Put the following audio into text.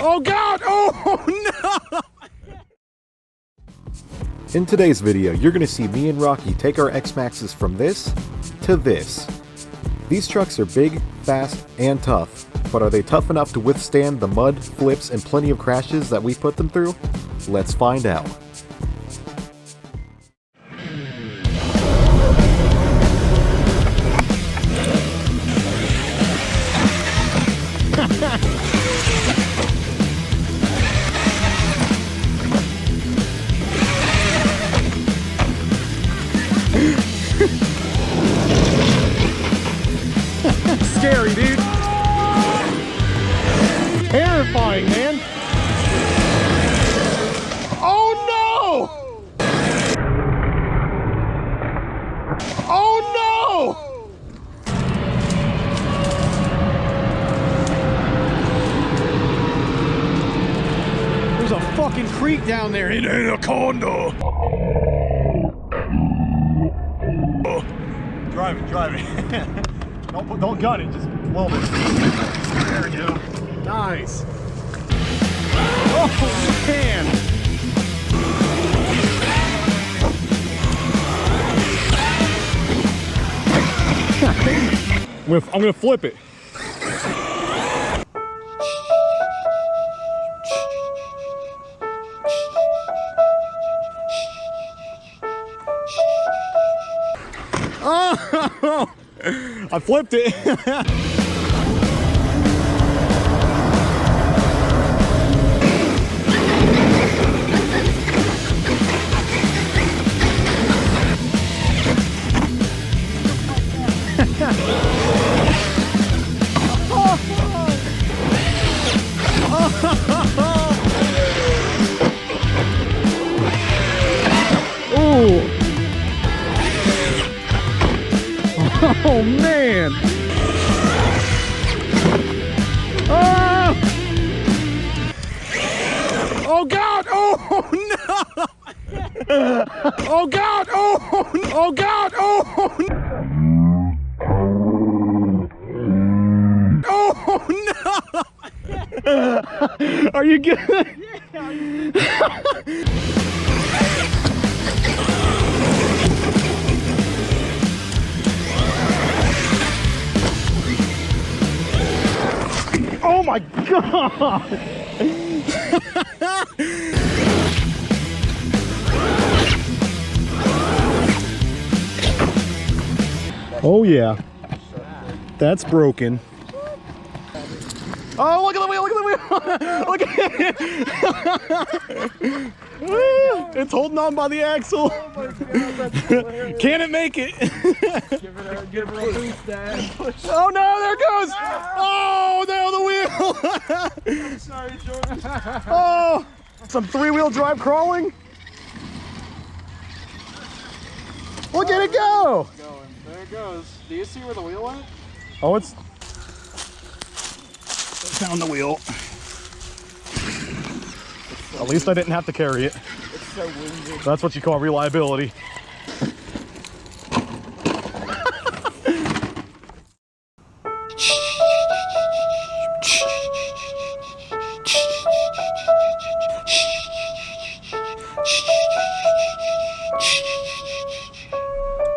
Oh God! Oh no! In today's video, you're going to see me and Rocky take our Xmaxxes from this to this. These trucks are big, fast, and tough, but are they tough enough to withstand the mud, flips, and plenty of crashes that we put them through? Let's find out. Scary, dude. Terrifying, man. Oh no! Oh no! There's a fucking creek down there. It ain't a condo. Drive it. Don't gut it, just a little bit. There we go. Nice. Oh man. I'm gonna flip it. Oh! I flipped it. Ooh. Oh man! Oh! Oh God! Oh no! Oh God! Oh! Oh God! Oh! Oh no! Are you good? Oh my God! Oh yeah, that's broken. Oh, look at the wheel! Look at the wheel! Look at it! It's holding on by the axle. Oh my God, can it make it? Give her a boost, Dad. Oh no, there it goes! Oh no, the wheel! I'm sorry, Jordan. Oh, some three-wheel drive crawling. Look at it go! There it goes. Do you see where the wheel went? Oh, it's found the wheel. At least I didn't have to carry it. It's so windy. That's what you call reliability.